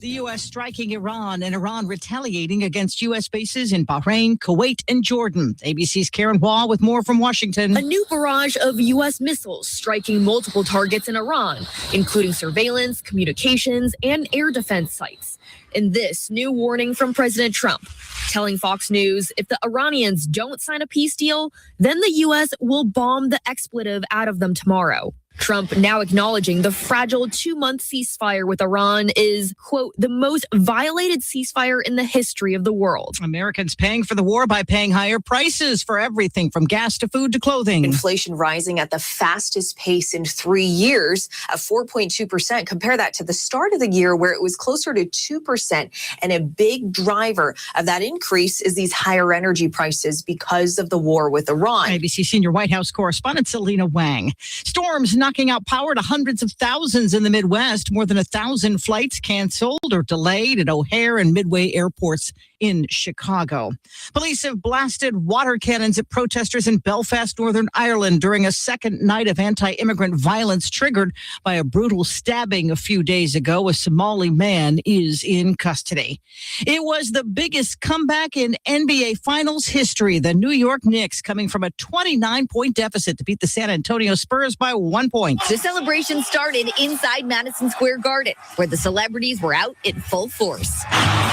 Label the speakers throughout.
Speaker 1: The U.S. striking Iran and Iran retaliating against U.S. bases in Bahrain, Kuwait, and Jordan. ABC's Karen Wall with more from Washington.
Speaker 2: A new barrage of U.S. missiles striking multiple targets in Iran, including surveillance, communications, and air defense sites. And this new warning from President Trump, telling Fox News if the Iranians don't sign a peace deal, then the U.S. will bomb the expletive out of them tomorrow. Trump now acknowledging the fragile 2-month ceasefire with Iran is, quote, the most violated ceasefire in the history of the world.
Speaker 1: Americans paying for the war by paying higher prices for everything from gas to food to clothing.
Speaker 3: Inflation rising at the fastest pace in 3 years of 4.2%. Compare that to the start of the year where it was closer to 2%. And a big driver of that increase is these higher energy prices because of the war with Iran.
Speaker 1: ABC senior White House correspondent Selena Wang. Storms knocking out power to hundreds of thousands in the Midwest. More than 1,000 flights canceled or delayed at O'Hare and Midway airports in Chicago. Police have blasted water cannons at protesters in Belfast, Northern Ireland during a second night of anti-immigrant violence triggered by a brutal stabbing a few days ago. A Somali man is in custody. It was the biggest comeback in NBA Finals history. The New York Knicks coming from a 29-point deficit to beat the San Antonio Spurs by 1 point.
Speaker 2: The celebration started inside Madison Square Garden, where the celebrities were out in full force.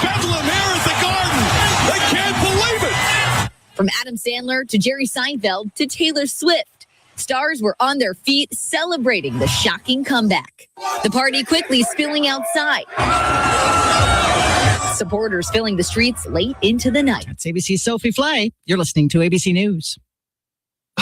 Speaker 4: Bedlam here at the Garden. They can't believe it.
Speaker 2: From Adam Sandler to Jerry Seinfeld to Taylor Swift, stars were on their feet celebrating the shocking comeback. The party quickly spilling outside. Supporters filling the streets late into the night.
Speaker 1: That's ABC's Sophie Flay. You're listening to ABC News.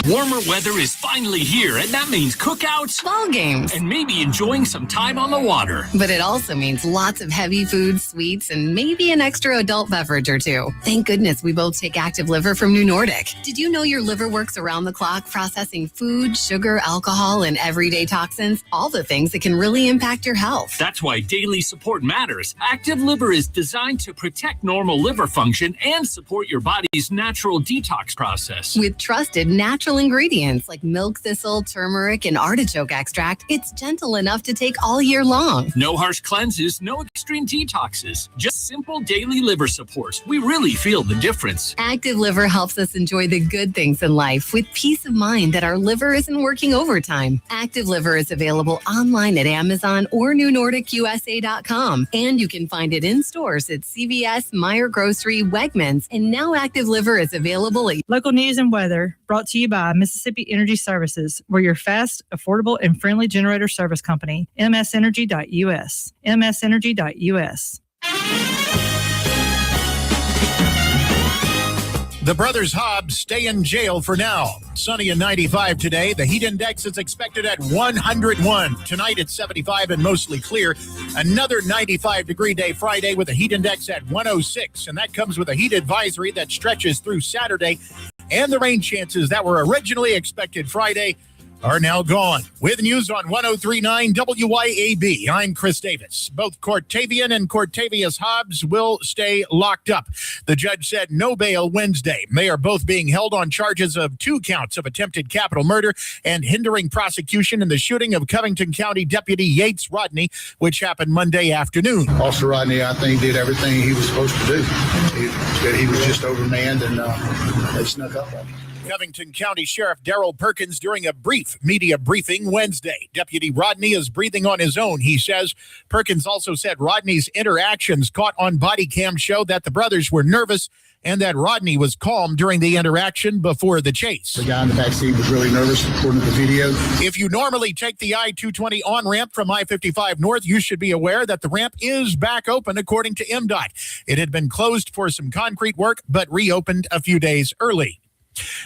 Speaker 5: Warmer weather is finally here, and that means cookouts,
Speaker 6: ball games,
Speaker 5: and maybe enjoying some time on the water.
Speaker 6: But it also means lots of heavy food, sweets, and maybe an extra adult beverage or two. Thank goodness we both take Active Liver from New Nordic. Did you know your liver works around the clock processing food, sugar, alcohol, and everyday toxins? All the things that can really impact your health.
Speaker 5: That's why daily support matters. Active Liver is designed to protect normal liver function and support your body's natural detox process.
Speaker 6: With trusted natural ingredients like milk thistle, turmeric, and artichoke extract, it's gentle enough to take all year long.
Speaker 5: No harsh cleanses, no extreme detoxes, just simple daily liver support. We really feel the difference.
Speaker 6: Active Liver helps us enjoy the good things in life with peace of mind that our liver isn't working overtime. Active Liver is available online at Amazon or NewNordicUSA.com, and you can find it in stores at CVS, Meijer Grocery, Wegmans, and now Active Liver is available at
Speaker 7: Local news and weather brought to you by Mississippi Energy Services. We're your fast, affordable, and friendly generator service company. msenergy.us. msenergy.us.
Speaker 8: The brothers Hobbs stay in jail for now. Sunny and 95 today. The heat index is expected at 101. Tonight it's 75 and mostly clear. Another 95-degree day Friday with a heat index at 106. And that comes with a heat advisory that stretches through Saturday. And the rain chances that were originally expected Friday are now gone. With news on 103.9 WYAB, I'm Chris Davis. Both Cortavian and Cortavius Hobbs will stay locked up. The judge said no bail Wednesday. They are both being held on charges of 2 counts of attempted capital murder and hindering prosecution in the shooting of Covington County Deputy Yates Rodney, which happened Monday afternoon.
Speaker 9: Officer Rodney, I think, did everything he was supposed to do. He was just overmanned, and they snuck up on him.
Speaker 8: Covington County Sheriff Darrell Perkins during a brief media briefing Wednesday. Deputy Rodney is breathing on his own, he says. Perkins also said Rodney's interactions caught on body cam show that the brothers were nervous and that Rodney was calm during the interaction before the chase.
Speaker 9: The guy in the backseat was really nervous, according to the video.
Speaker 8: If you normally take the I-220 on-ramp from I-55 North, you should be aware that the ramp is back open, according to MDOT. It had been closed for some concrete work, but reopened a few days early.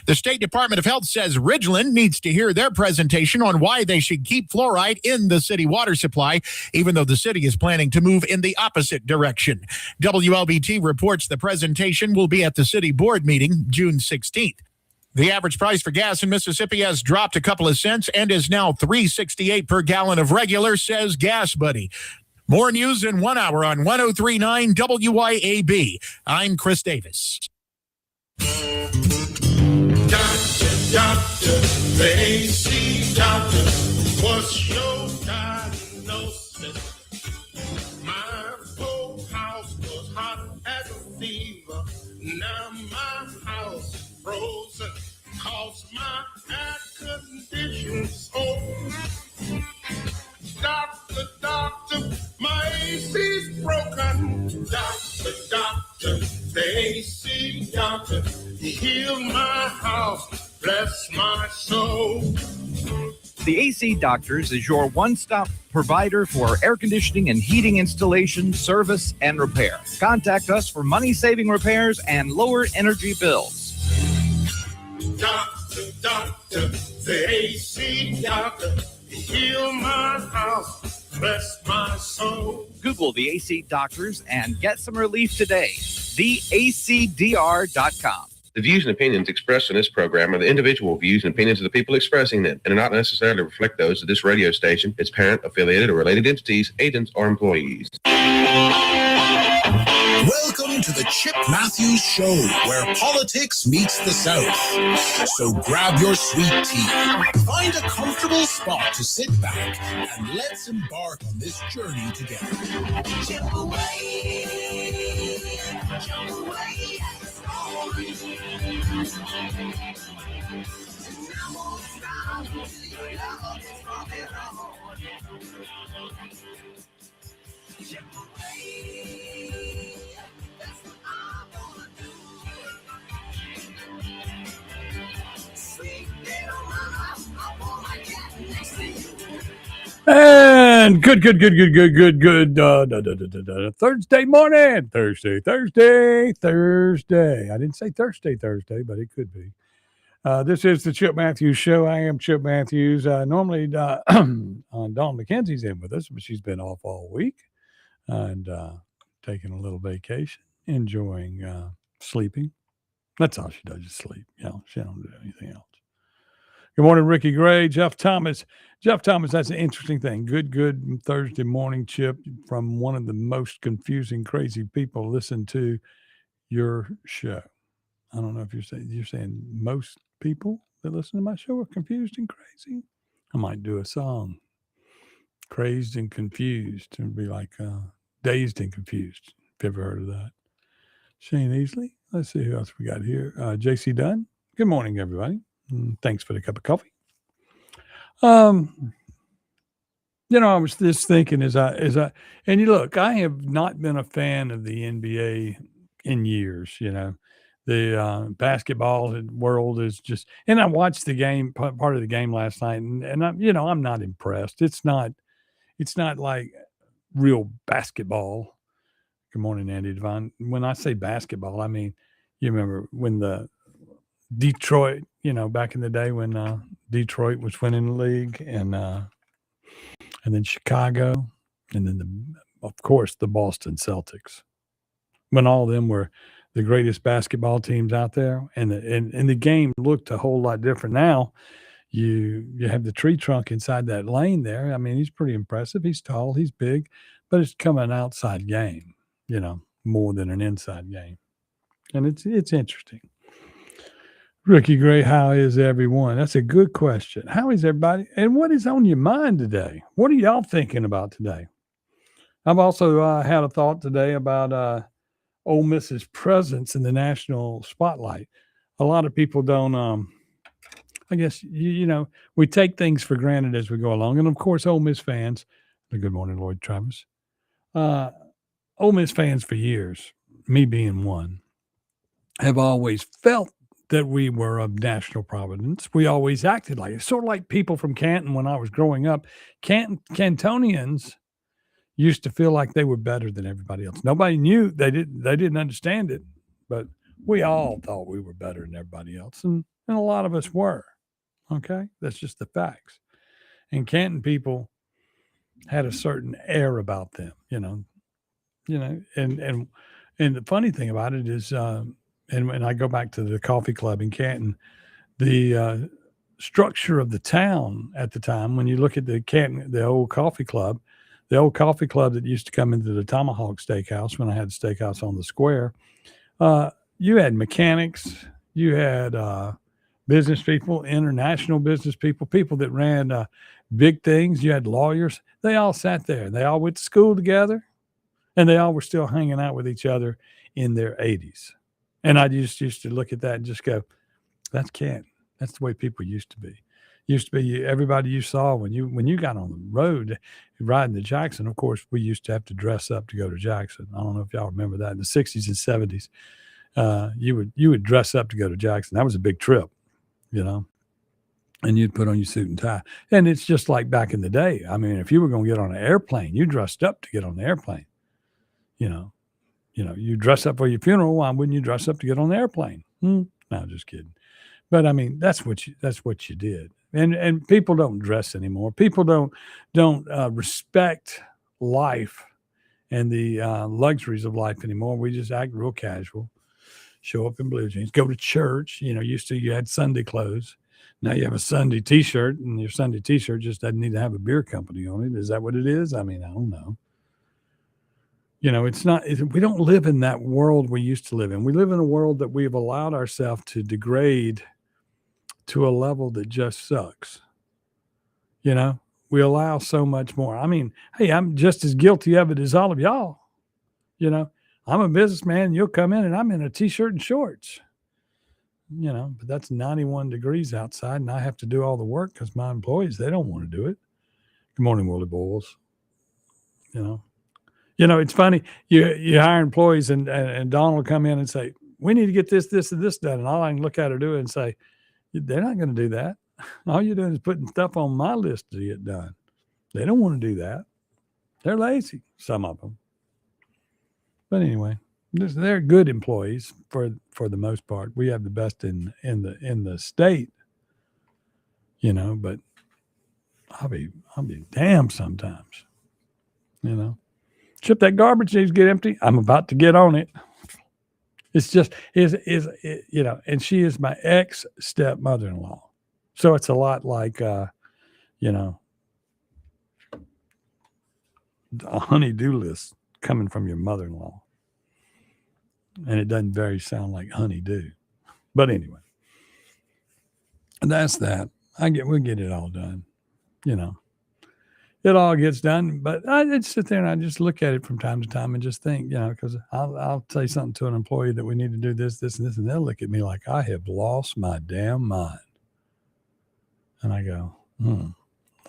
Speaker 8: The State Department of Health says Ridgeland needs to hear their presentation on why they should keep fluoride in the city water supply, even though the city is planning to move in the opposite direction. WLBT reports the presentation will be at the city board meeting June 16th. The average price for gas in Mississippi has dropped a couple of cents and is now $3.68 per gallon of regular, says Gas Buddy. More news in 1 hour on 103.9 WYAB. I'm Chris Davis.
Speaker 4: Doctor, the AC doctor, what's your diagnosis? My Doctor, doctor, the AC doctor, heal my house, bless my soul.
Speaker 10: The AC Doctors is your one-stop provider for air conditioning and heating installation, service, and repair. Contact us for money-saving repairs and lower energy bills.
Speaker 4: Doctor, doctor, the AC doctor, heal my house, bless my soul.
Speaker 10: Google the AC Doctors and get some relief today. TheACDR.com.
Speaker 11: The views and opinions expressed in this program are the individual views and opinions of the people expressing them and do not necessarily reflect those of this radio station, its parent, affiliated, or related entities, agents, or employees.
Speaker 8: Welcome to the Chip Matthews Show, where politics meets the South. So grab your sweet tea, find a comfortable spot to sit back, and let's embark on this journey together. Chip away, jump away.
Speaker 12: And good Thursday morning. Thursday. I didn't say Thursday, but it could be. This is the Chip Matthews Show. I am Chip Matthews. Normally, Dawn McKenzie's in with us, but she's been off all week and taking a little vacation, enjoying sleeping. That's all she does is sleep. She don't do anything else. Good morning, Ricky Gray, Jeff Thomas. Jeff Thomas, that's an interesting thing. Good Thursday morning, Chip, from one of the most confusing, crazy people listen to your show. I don't know if you're saying most people that listen to my show are confused and crazy. I might do a song, Crazed and Confused, and be like Dazed and Confused, if you ever heard of that. Shane Easley. Let's see who else we got here. JC Dunn. Good morning, everybody. Thanks for the cup of coffee. I was just thinking and you look, I have not been a fan of the NBA in years. The basketball world is just, and I watched the game, part of the game last night, and I'm not impressed. It's not like real basketball. Good morning, Andy Devine. When I say basketball, I mean, you remember when the Detroit, back in the day when Detroit was winning the league, and then Chicago, and then of course the Boston Celtics, when all of them were the greatest basketball teams out there, and the game looked a whole lot different. Now you have the tree trunk inside that lane there. I mean, he's pretty impressive. He's tall, he's big, but it's become an outside game, more than an inside game, and it's interesting. Ricky Gray, how is everyone? That's a good question. How is everybody? And what is on your mind today? What are y'all thinking about today? I've also had a thought today about Ole Miss's presence in the national spotlight. A lot of people don't, I guess, we take things for granted as we go along. And of course, Ole Miss fans, good morning, Lloyd Travis. Ole Miss fans for years, me being one, have always felt that we were of national prominence. We always acted like it. Sort of like people from Canton when I was growing up. Cantonians used to feel like they were better than everybody else. Nobody knew. They didn't understand it, but we all thought we were better than everybody else. And a lot of us were. Okay? That's just the facts. And Canton people had a certain air about them, and the funny thing about it is, and when I go back to the coffee club in Canton, the structure of the town at the time, when you look at the old coffee club that used to come into the Tomahawk Steakhouse when I had the steakhouse on the square, you had mechanics, you had business people, international business people, people that ran big things. You had lawyers. They all sat there. They all went to school together, and they all were still hanging out with each other in their 80s. And I just used to look at that and just go, that's Canton. That's the way people used to be. Used to be everybody you saw when you got on the road riding to Jackson. Of course, we used to have to dress up to go to Jackson. I don't know if y'all remember that in the 60s and 70s. You would dress up to go to Jackson. That was a big trip, you know. And you'd put on your suit and tie. And it's just like back in the day. I mean, if you were going to get on an airplane, you dressed up to get on the airplane. You know, you dress up for your funeral. Why wouldn't you dress up to get on the airplane? No, just kidding. But I mean, that's what you did. And people don't dress anymore. People don't respect life and the luxuries of life anymore. We just act real casual. Show up in blue jeans. Go to church. Used to you had Sunday clothes. Now you have a Sunday T-shirt, and your Sunday T-shirt just doesn't need to have a beer company on it. Is that what it is? I mean, I don't know. It's not. We don't live in that world we used to live in. We live in a world that we've allowed ourselves to degrade to a level that just sucks. We allow so much more. I mean, hey, I'm just as guilty of it as all of y'all. I'm a businessman, and you'll come in, and I'm in a T-shirt and shorts. But that's 91 degrees outside, and I have to do all the work because my employees, they don't want to do it. Good morning, Willie Boyles. It's funny. You hire employees, and Dawn will come in and say, we need to get this, and this done. And all I can look at her do and say, they're not going to do that. All you're doing is putting stuff on my list to get done. They don't want to do that. They're lazy, some of them. But anyway. They're good employees for the most part. We have the best in the state, but I'll be damned sometimes, Chip, that garbage needs to get empty. I'm about to get on it. It's just and she is my ex stepmother-in-law. So it's a lot like a honey-do list coming from your mother-in-law. And it doesn't sound like honey-do. But anyway, that's that. We'll get it all done. It all gets done. But I just sit there and I just look at it from time to time and just think, because I'll say something to an employee that we need to do this, and this, and they'll look at me like I have lost my damn mind. And I go,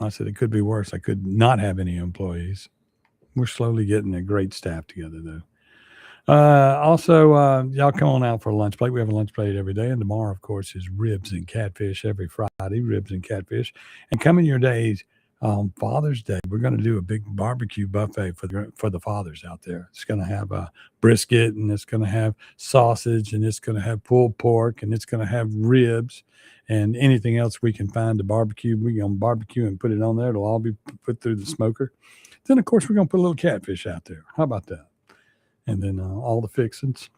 Speaker 12: I said, it could be worse. I could not have any employees. We're slowly getting a great staff together, though. Also, y'all come on out for a lunch plate. We have a lunch plate every day. And tomorrow, of course, is ribs and catfish every Friday, ribs and catfish. And coming your days, Father's Day, we're going to do a big barbecue buffet for the fathers out there. It's going to have a brisket, and it's going to have sausage, and it's going to have pulled pork, and it's going to have ribs and anything else we can find to barbecue. We're going to barbecue and put it on there. It'll all be put through the smoker. Then, of course, we're going to put a little catfish out there. How about that? And then all the fixings.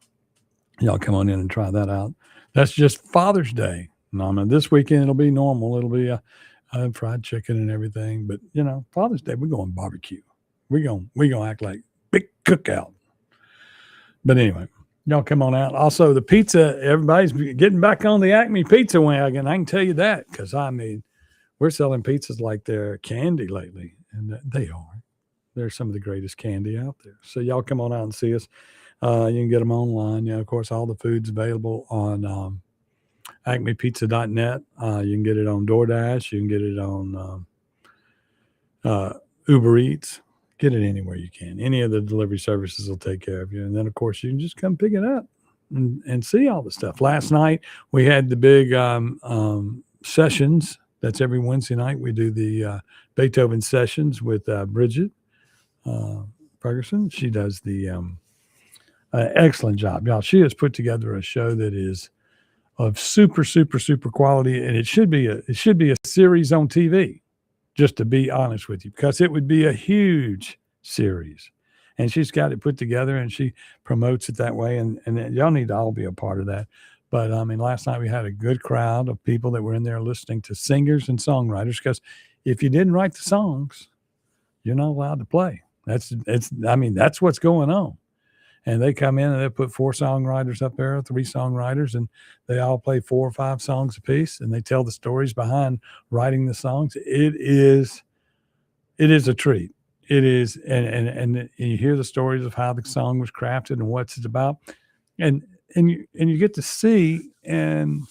Speaker 12: Y'all come on in and try that out. That's just Father's Day. No, this weekend it'll be normal. It'll be fried chicken and everything. But, Father's Day, we're going barbecue. We're going act like big cookout. But anyway, y'all come on out. Also, the pizza, everybody's getting back on the Acme pizza wagon. I can tell you that because, we're selling pizzas like they're candy lately. And they are. They're some of the greatest candy out there. So y'all come on out and see us. You can get them online. Of course, all the food's available on acmepizza.net. You can get it on DoorDash. You can get it on Uber Eats. Get it anywhere you can. Any of the delivery services will take care of you. And then, of course, you can just come pick it up and see all the stuff. Last night, we had the big sessions. That's every Wednesday night. We do the Beethoven sessions with Bridget Ferguson. She does the excellent job. Y'all, she has put together a show that is of super, super, super quality, and it should be a series on TV, just to be honest with you, because it would be a huge series. And she's got it put together, and she promotes it that way, and y'all need to all be a part of that. But, last night we had a good crowd of people that were in there listening to singers and songwriters, because if you didn't write the songs, you're not allowed to play. That's what's going on. And they come in and they put 4 songwriters up there, 3 songwriters, and they all play 4 or 5 songs apiece, and they tell the stories behind writing the songs. It is a treat. It is, and you hear the stories of how the song was crafted and what it's about, and you get to see and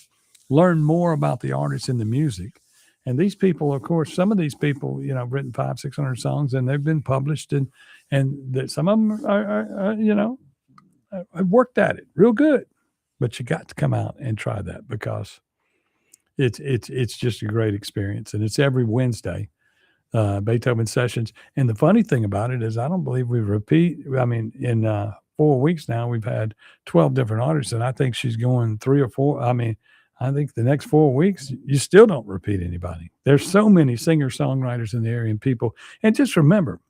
Speaker 12: learn more about the artists and the music. And these people, of course, some of these people, have written 500-600 songs, and they've been published, and some of them are have worked at it real good. But you got to come out and try that, because it's just a great experience, and it's every Wednesday, Beethoven Sessions. And the funny thing about it is, I don't believe we repeat. I mean, in 4 weeks now, we've had 12 different artists, and I think she's going 3 or 4. I mean, I think the next 4 weeks, you still don't repeat anybody. There's so many singer-songwriters in the area and people. And just remember,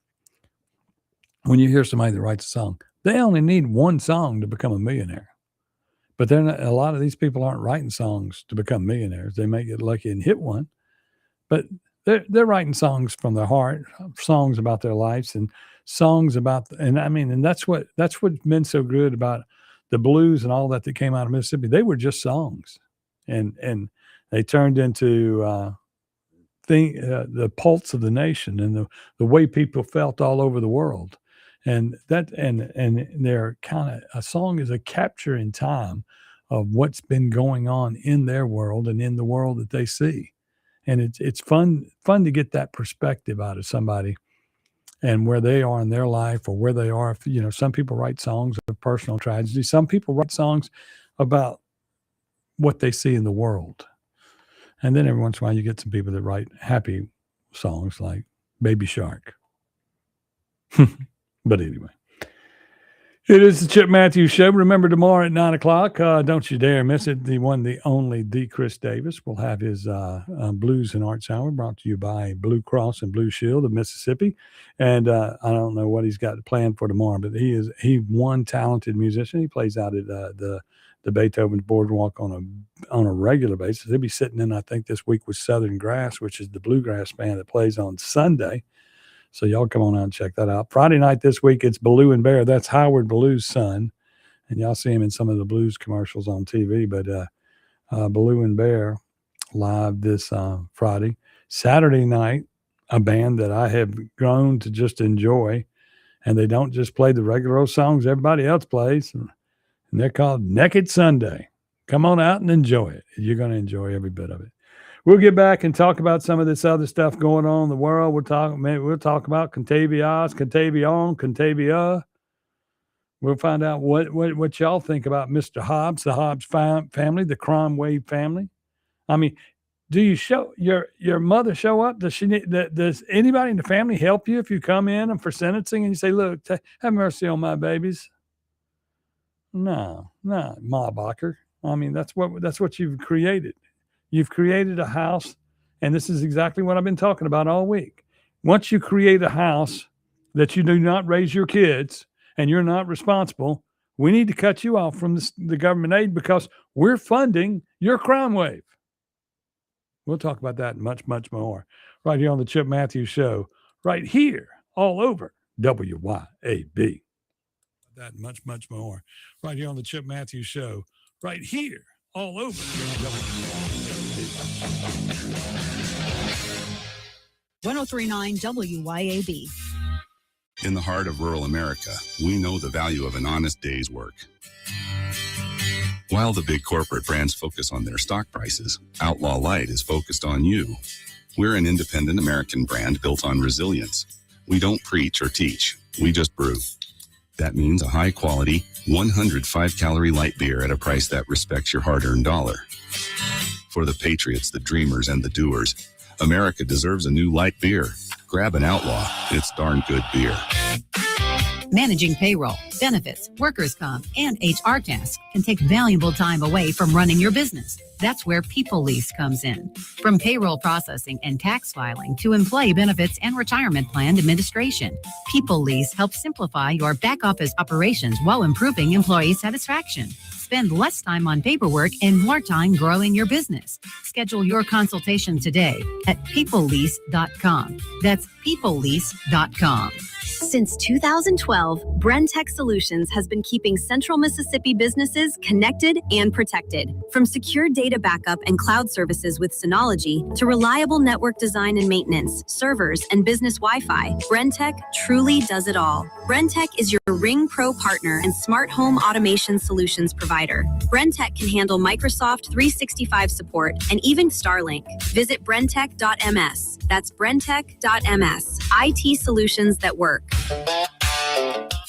Speaker 12: when you hear somebody that writes a song, they only need one song to become a millionaire. But a lot of these people aren't writing songs to become millionaires. They may get lucky and hit one, but they're writing songs from their heart, songs about their lives, and songs about, and that's what's been so good about the blues and all that came out of Mississippi. They were just songs. And they turned into the pulse of the nation, and the way people felt all over the world. And they're kind of, a song is a capture in time of what's been going on in their world and in the world that they see. And it's fun to get that perspective out of somebody and where they are in their life, or where they are. Some people write songs of personal tragedy. Some people write songs about what they see in the world. And then every once in a while you get some people that write happy songs like Baby Shark. But anyway, it is the Chip Matthews Show. Remember, tomorrow at 9:00, don't you dare miss it. The one, the only, the Chris Davis will have his Blues and Arts Hour, brought to you by Blue Cross and Blue Shield of Mississippi. And I don't know what he's got planned for tomorrow, but he one talented musician. He plays out at the Beethoven Boardwalk on a regular basis. He'll be sitting in, I think, this week with Southern Grass, which is the bluegrass band that plays on Sunday. So y'all come on out and check that out. Friday night this week, it's Baloo and Bear. That's Howard Ballew's son. And y'all see him in some of the blues commercials on TV. But Baloo and Bear live this Friday. Saturday night, a band that I have grown to just enjoy. And they don't just play the regular old songs everybody else plays. And they're called Naked Sunday. Come on out and enjoy it. You're going to enjoy every bit of it. We'll get back and talk about some of this other stuff going on in the world. We'll talk about Contavious, Contavion, Contavia. We'll find out what y'all think about Mr. Hobbs, the Hobbs family, the crime wave family. I mean, do you show your mother show up? Does anybody in the family help you if you come in and for sentencing and you say, look, have mercy on my babies? No, Ma Bacher. I mean, that's what you've created. You've created a house, and this is exactly what I've been talking about all week. Once you create a house that you do not raise your kids and you're not responsible, we need to cut you off from the government aid, because we're funding your crime wave. We'll talk about that and much, much more right here on the Chip Matthews Show, right here all over WYAB. That much, much more right here on the Chip Matthews Show, right here all over WYAB.
Speaker 13: 1039 WYAB.
Speaker 14: In the heart of rural America, we know the value of an honest day's work. While the big corporate brands focus on their stock prices, Outlaw Light is focused on you. We're an independent American brand built on resilience. We don't preach or teach, we just brew. That means a high-quality, 105-calorie light beer at a price that respects your hard-earned dollar. For the patriots, the dreamers, and the doers, America deserves a new light beer. Grab an Outlaw. It's darn good beer.
Speaker 13: Managing payroll, benefits, workers' comp, and HR tasks can take valuable time away from running your business. That's where People Lease comes in. From payroll processing and tax filing to employee benefits and retirement plan administration, People Lease helps simplify your back office operations while improving employee satisfaction. Spend less time on paperwork and more time growing your business. Schedule your consultation today at peoplelease.com. That's peoplelease.com.
Speaker 15: Since 2012, Brentech Solutions has been keeping Central Mississippi businesses connected and protected. From secure data backup and cloud services with Synology to reliable network design and maintenance, servers, and business Wi-Fi, Brentech truly does it all. Brentech is your Ring Pro partner and smart home automation solutions provider. Brentech can handle Microsoft 365 support and even Starlink. Visit brentech.ms. That's brentech.ms. IT solutions that work.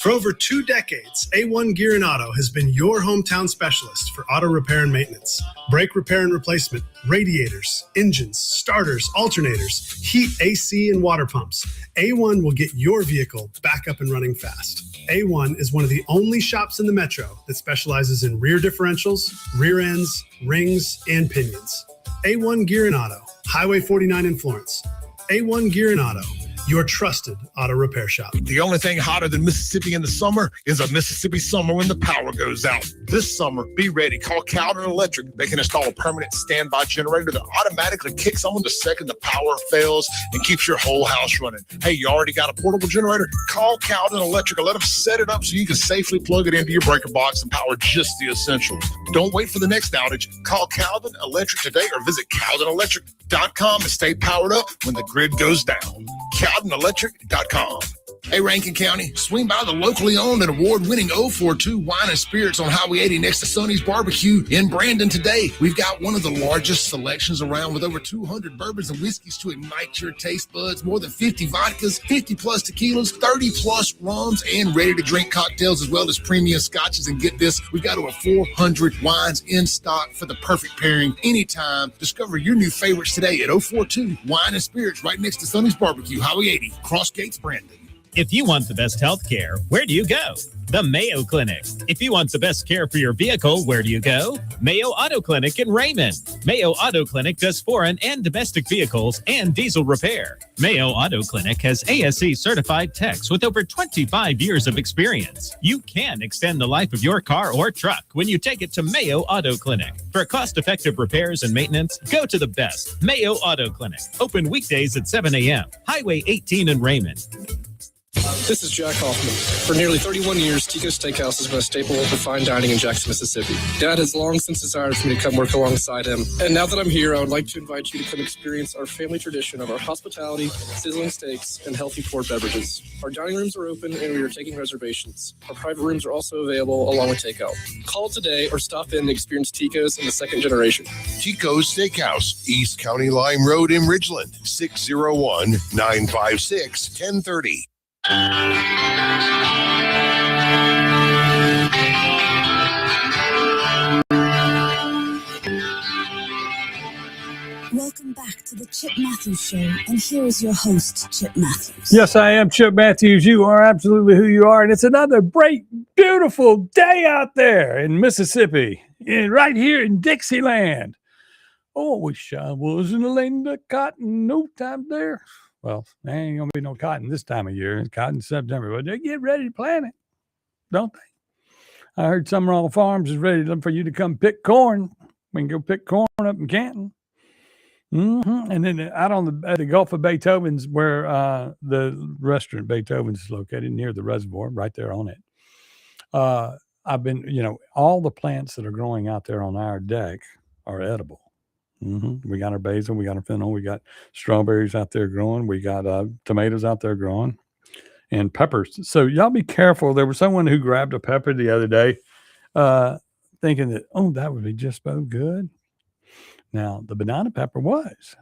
Speaker 16: For over 2 decades, A1 Gear and Auto has been your hometown specialist for auto repair and maintenance. Brake repair and replacement, radiators, engines, starters, alternators, heat, AC, and water pumps. A1 will get your vehicle back up and running fast. A1 is one of the only shops in the metro that specializes in rear differentials, rear ends, rings, and pinions. A1 Gear and Auto, Highway 49 in Florence. A1 Gear and Auto, your trusted auto repair shop.
Speaker 4: The only thing hotter than Mississippi in the summer is a Mississippi summer when the power goes out. This summer, be ready. Call Cowden Electric. They can install a permanent standby generator that automatically kicks on the second the power fails and keeps your whole house running. Hey, you already got a portable generator? Call Cowden Electric and let them set it up so you can safely plug it into your breaker box and power just the essentials. Don't wait for the next outage. Call Cowden Electric today or visit CowdenElectric.com and stay powered up when the grid goes down. CowdenElectric.com. Hey, Rankin County, swing by the locally owned and award-winning 042 Wine and Spirits on Highway 80 next to Sonny's Barbecue in Brandon today. We've got one of the largest selections around with over 200 bourbons and whiskeys to ignite your taste buds, more than 50 vodkas, 50-plus tequilas, 30-plus rums, and ready-to-drink cocktails, as well as premium scotches. And get this, we've got over 400 wines in stock for the perfect pairing anytime. Discover your new favorites today at 042 Wine and Spirits right next to Sonny's Barbecue, Highway 80, Cross Gates, Brandon.
Speaker 17: If you want the best health care, where do you go? The Mayo Clinic. If you want the best care for your vehicle, where do you go? Mayo Auto Clinic in Raymond. Mayo Auto Clinic does foreign and domestic vehicles and diesel repair. Mayo Auto Clinic has ASE certified techs with over 25 years of experience. You can extend the life of your car or truck when you take it to Mayo Auto Clinic. For cost-effective repairs and maintenance, go to the best, Mayo Auto Clinic. Open weekdays at 7 a.m. Highway 18 in Raymond.
Speaker 18: This is Jack Hoffman. For nearly 31 years, Tico's Steakhouse has been a staple for fine dining in Jackson, Mississippi. Dad has long since desired for me to come work alongside him. And now that I'm here, I would like to invite you to come experience our family tradition of our hospitality, sizzling steaks, and healthy poured beverages. Our dining rooms are open and we are taking reservations. Our private rooms are also available along with takeout. Call today or stop in and experience Tico's in the second generation.
Speaker 4: Tico's Steakhouse, East County Line Road in Ridgeland, 601-956-1030.
Speaker 19: Welcome back to the Chip Matthews Show, and here is your host, Chip Matthews.
Speaker 12: Yes, I am Chip Matthews. You are absolutely who you are, and it's another great, beautiful day out there in Mississippi, right here in Dixieland. Oh, I wish I was in the land of cotton, no time there. Well, there ain't going to be no cotton this time of year. It's cotton in September, but they get ready to plant it, don't they? I heard Summerall Farms is ready for you to come pick corn. We can go pick corn up in Canton. And then out on at the Gulf of Beethoven's, where the restaurant Beethoven's is located near the reservoir, right there on it. I've been, all the plants that are growing out there on our deck are edible. We got our basil, we got our fennel, we got strawberries out there growing, we got tomatoes out there growing, and peppers. So y'all be careful. There was someone who grabbed a pepper the other day, thinking that, that would be just so good. Now the banana pepper was,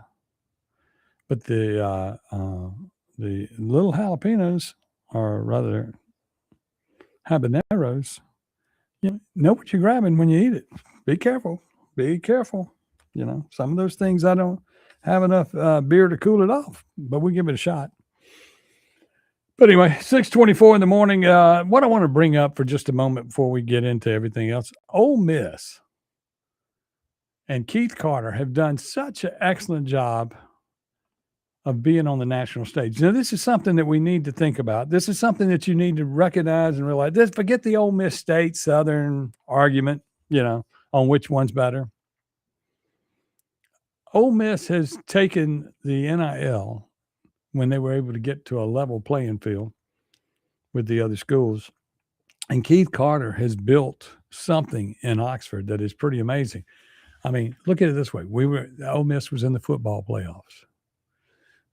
Speaker 12: but the little jalapenos, or rather habaneros, you know what you're grabbing when you eat it. Be careful. Be careful. Some of those things I don't have enough beer to cool it off, but we give it a shot. But anyway, 6:24 in the morning. What I want to bring up for just a moment before we get into everything else, Ole Miss and Keith Carter have done such an excellent job of being on the national stage. Now, this is something that we need to think about. This is something that you need to recognize and realize. Forget the Ole Miss State Southern argument, on which one's better. Ole Miss has taken the NIL when they were able to get to a level playing field with the other schools. And Keith Carter has built something in Oxford that is pretty amazing. I mean, look at it this way. Ole Miss was in the football playoffs.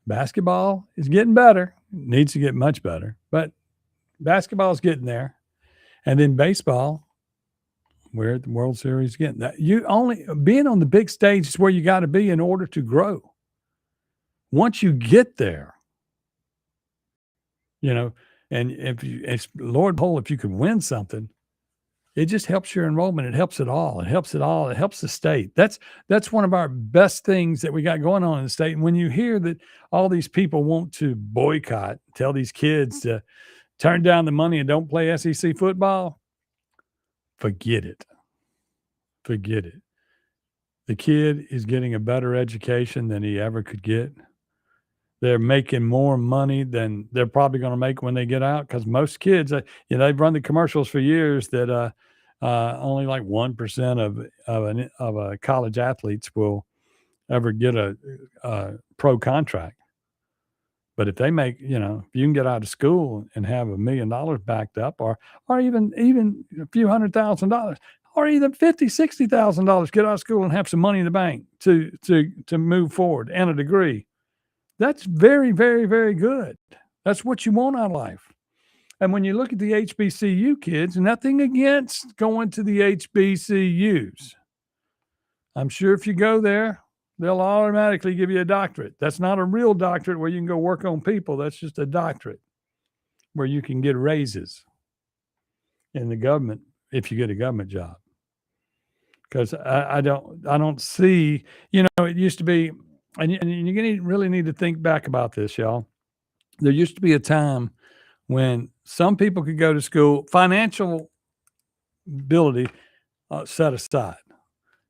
Speaker 12: Basketball is getting better, needs to get much better, but basketball is getting there. And then baseball, we're at the World Series again. You only being on the big stage is where you got to be in order to grow. Once you get there, and it's Lord Pole, if you could win something, it just helps your enrollment. It helps it all. It helps it all. It helps the state. That's one of our best things that we got going on in the state. And when you hear that all these people want to boycott, tell these kids to turn down the money and don't play SEC football, forget it. Forget it. The kid is getting a better education than he ever could get. They're making more money than they're probably going to make when they get out, because most kids, they've run the commercials for years that only like 1% of college athletes will ever get a pro contract. But if they make, if you can get out of school and have $1 million backed up, or even a few $100,000, or even $50,000, $60,000, get out of school and have some money in the bank to move forward and a degree. That's very, very, very good. That's what you want out of life. And when you look at the HBCU kids, nothing against going to the HBCUs. I'm sure if you go there, they'll automatically give you a doctorate. That's not a real doctorate where you can go work on people. That's just a doctorate where you can get raises in the government if you get a government job. Because I don't see, it used to be, and you really need to think back about this, y'all. There used to be a time when some people could go to school, financial ability set aside.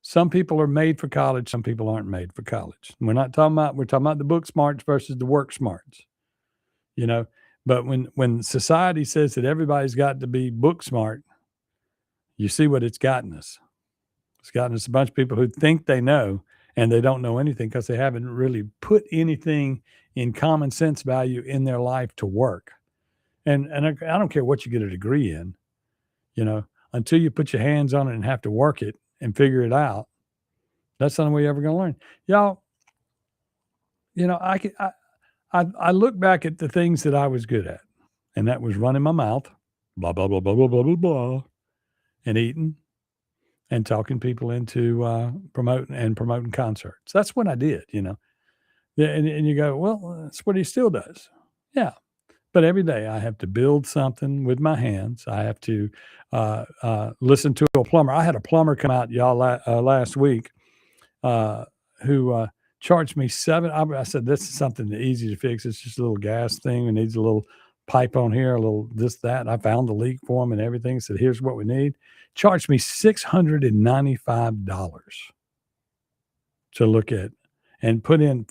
Speaker 12: Some people are made for college. Some people aren't made for college. We're talking about the book smarts versus the work smarts, But when society says that everybody's got to be book smart, you see what it's gotten us. It's gotten us a bunch of people who think they know, and they don't know anything because they haven't really put anything in common sense value in their life to work. And I don't care what you get a degree in, until you put your hands on it and have to work it and figure it out. That's the only way you're ever going to learn. Y'all, I look back at the things that I was good at, and that was running my mouth, blah, blah, blah, blah, blah, blah, blah, blah, and eating and talking people into promoting concerts. That's what I did, And you go, well, that's what he still does. Yeah. But every day I have to build something with my hands. I have to listen to a plumber. I had a plumber come out, y'all, last week who charged me I said, this is something easy to fix. It's just a little gas thing. It needs a little pipe on here, a little this, that. And I found the leak for him and everything. Said, here's what we need. Charged me $695 to look at and put in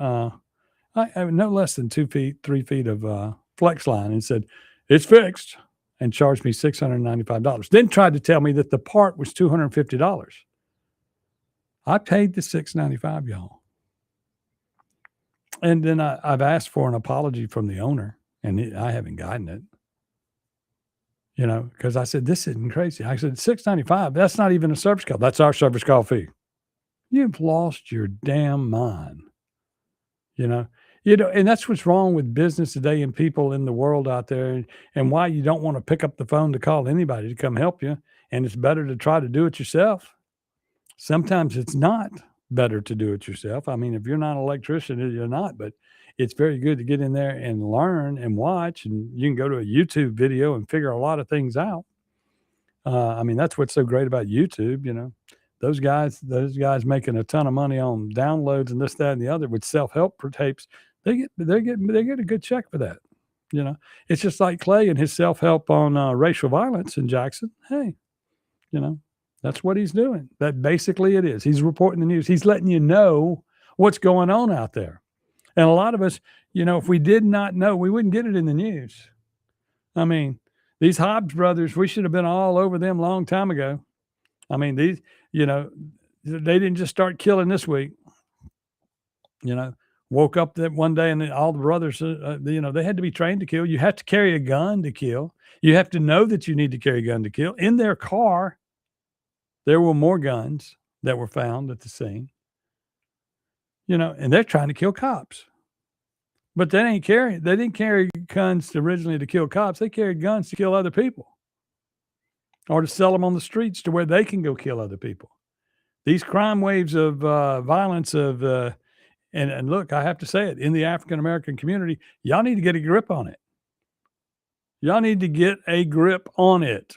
Speaker 12: no less than 3 feet of flex line, and said, it's fixed, and charged me $695. Then tried to tell me that the part was $250. I paid the $695, y'all. And then I've asked for an apology from the owner, and I haven't gotten it. Because I said, this isn't crazy. I said, $695, that's not even a service call. That's our service call fee. You've lost your damn mind. And that's what's wrong with business today and people in the world out there, and why you don't want to pick up the phone to call anybody to come help you. And it's better to try to do it yourself. Sometimes it's not better to do it yourself. I mean, if you're not an electrician, you're not, but it's very good to get in there and learn and watch, and you can go to a YouTube video and figure a lot of things out. That's what's so great about YouTube. Those guys making a ton of money on downloads and this, that, and the other with self-help tapes. They get a good check for that. It's just like Clay and his self-help on racial violence in Jackson. Hey, that's what he's doing. That basically it is. He's reporting the news. He's letting you know what's going on out there. And a lot of us, if we did not know, we wouldn't get it in the news. I mean, these Hobbs brothers, we should have been all over them a long time ago. I mean, they didn't just start killing this week. woke up that one day and all the brothers, they had to be trained to kill. You have to carry a gun to kill. You have to know that you need to carry a gun to kill. In their car, there were more guns that were found at the scene, and they're trying to kill cops. But they didn't carry guns originally to kill cops. They carried guns to kill other people or to sell them on the streets to where they can go kill other people. These crime waves of violence and look, I have to say it, in the African-American community, y'all need to get a grip on it. Y'all need to get a grip on it.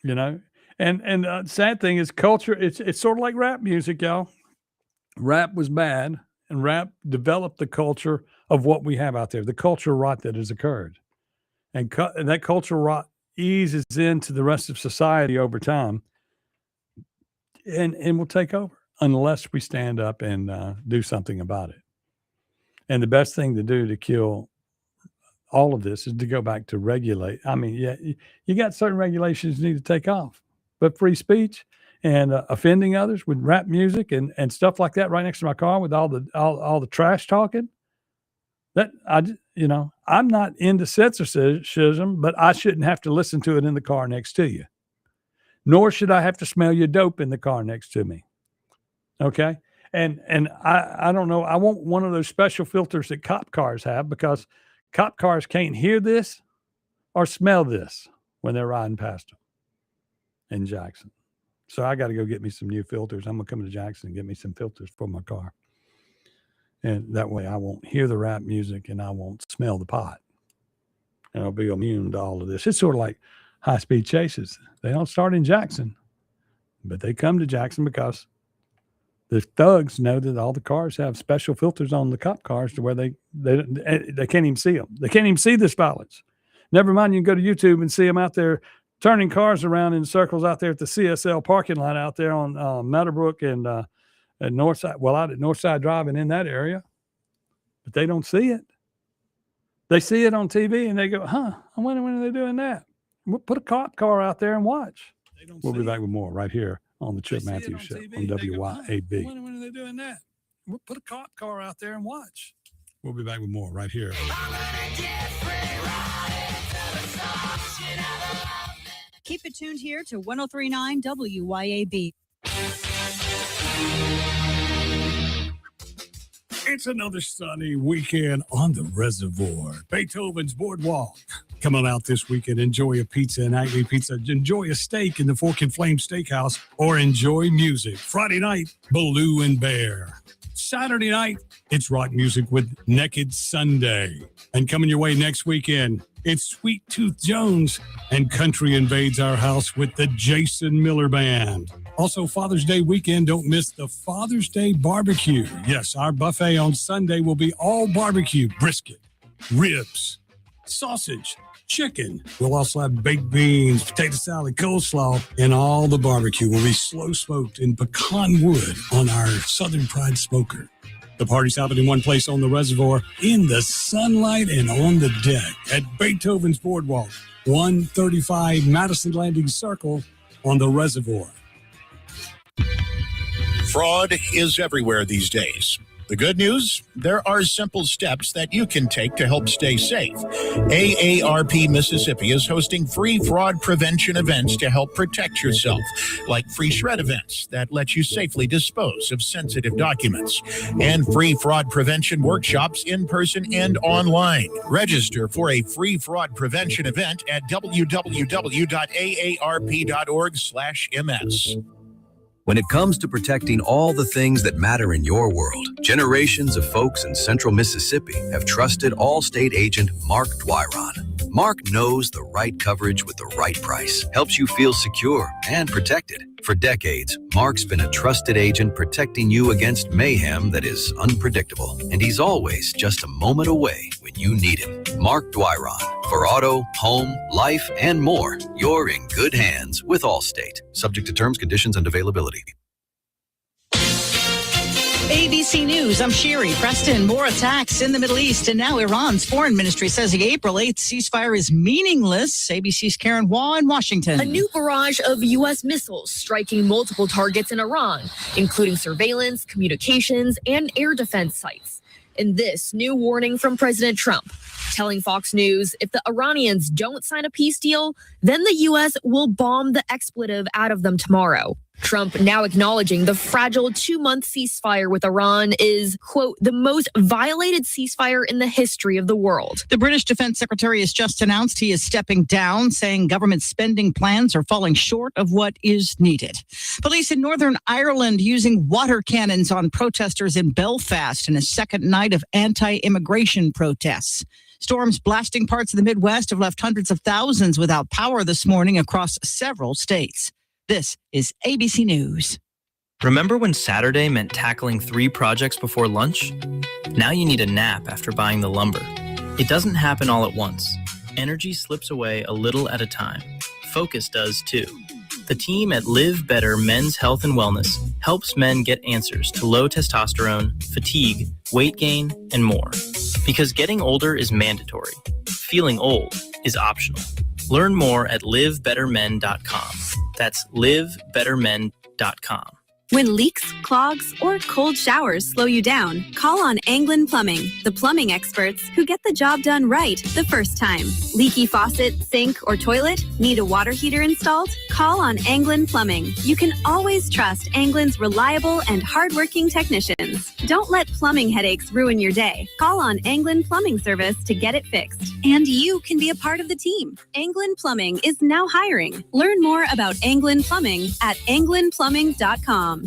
Speaker 12: And the sad thing is culture. It's sort of like rap music, y'all. Rap was bad, and rap developed the culture of what we have out there, the culture rot that has occurred. And that culture rot eases into the rest of society over time and will take over unless we stand up and do something about it. And the best thing to do to kill all of this is to go back to regulate. I mean, yeah, you got certain regulations you need to take off, but free speech and offending others with rap music and stuff like that right next to my car with all the trash talking, that I'm not into censorship, but I shouldn't have to listen to it in the car next to you. Nor should I have to smell your dope in the car next to me. Okay. And I don't know. I want one of those special filters that cop cars have, because cop cars can't hear this or smell this when they're riding past them in Jackson. So I got to go get me some new filters. I'm going to come to Jackson and get me some filters for my car. And that way I won't hear the rap music and I won't smell the pot. And I'll be immune to all of this. It's sort of like high-speed chases. They don't start in Jackson, but they come to Jackson because the thugs know that all the cars have special filters on the cop cars to where they can't even see them. They can't even see this violence. Never mind, you can go to YouTube and see them out there turning cars around in circles out there at the CSL parking lot out there on Meadowbrook and at Northside. Well, out at Northside Drive and in that area, but they don't see it. They see it on TV and they go, "Huh? I wonder when they're doing that." We'll put a cop car out there and watch. We'll be back with more right here on the Chip Matthews Show on WYAB. I wonder when they're doing that. We'll put a cop car out there and watch. We'll be back with more right here.
Speaker 20: Keep it tuned here to 103.9 WYAB.
Speaker 21: It's another sunny weekend on the reservoir. Beethoven's Boardwalk. Come on out this weekend. Enjoy a pizza and nightly pizza. Enjoy a steak in the Fork and Flame Steakhouse, or enjoy music. Friday night, Baloo and Bear. Saturday night, it's rock music with Naked Sunday. And coming your way next weekend, it's Sweet Tooth Jones and Country Invades Our House with the Jason Miller Band. Also, Father's Day weekend, don't miss the Father's Day barbecue. Yes, our buffet on Sunday will be all barbecue, brisket, ribs, sausage, chicken. We'll also have baked beans, potato salad, coleslaw, and all the barbecue will be slow smoked in pecan wood on our Southern Pride smoker. The party's happening in one place on the reservoir, in the sunlight and on the deck at Beethoven's Boardwalk, 135 Madison Landing Circle on the reservoir.
Speaker 8: Fraud is everywhere these days. The good news, there are simple steps that you can take to help stay safe. AARP Mississippi is hosting free fraud prevention events to help protect yourself, like free shred events that let you safely dispose of sensitive documents, and free fraud prevention workshops in person and online. Register for a free fraud prevention event at www.aarp.org/ms.
Speaker 22: When it comes to protecting all the things that matter in your world, generations of folks in central Mississippi have trusted Allstate agent Mark Dwyron. Mark knows the right coverage with the right price, helps you feel secure and protected. For decades, Mark's been a trusted agent protecting you against mayhem that is unpredictable, and he's always just a moment away when you need him. Mark Dwyron. For auto, home, life, and more, you're in good hands with Allstate. Subject to terms, conditions, and availability.
Speaker 1: ABC News, I'm Sherry. Preston, more attacks in the Middle East. And now Iran's foreign ministry says the April 8th ceasefire is meaningless. ABC's Karen Waugh in Washington.
Speaker 2: A new barrage of U.S. missiles striking multiple targets in Iran, including surveillance, communications, and air defense sites. And this new warning from President Trump, telling Fox News if the Iranians don't sign a peace deal, then the U.S. will bomb the expletive out of them tomorrow. Trump now acknowledging the fragile 2-month ceasefire with Iran is, quote, the most violated ceasefire in the history of the world.
Speaker 1: The British Defense Secretary has just announced he is stepping down, saying government spending plans are falling short of what is needed. Police in Northern Ireland using water cannons on protesters in Belfast in a second night of anti-immigration protests. Storms blasting parts of the Midwest have left hundreds of thousands without power this morning across several states. This is ABC News.
Speaker 3: Remember when Saturday meant tackling 3 projects before lunch? Now you need a nap after buying the lumber. It doesn't happen all at once. Energy slips away a little at a time. Focus does too. The team at Live Better Men's Health and Wellness helps men get answers to low testosterone, fatigue, weight gain, and more. Because getting older is mandatory. Feeling old is optional. Learn more at livebettermen.com. That's livebettermen.com.
Speaker 15: When leaks, clogs, or cold showers slow you down, call on Anglin Plumbing, the plumbing experts who get the job done right the first time. Leaky faucet, sink, or toilet? Need a water heater installed? Call on Anglin Plumbing. You can always trust Anglin's reliable and hardworking technicians. Don't let plumbing headaches ruin your day. Call on Anglin Plumbing Service to get it fixed. And you can be a part of the team. Anglin Plumbing is now hiring. Learn more about Anglin Plumbing at anglinplumbing.com.
Speaker 23: El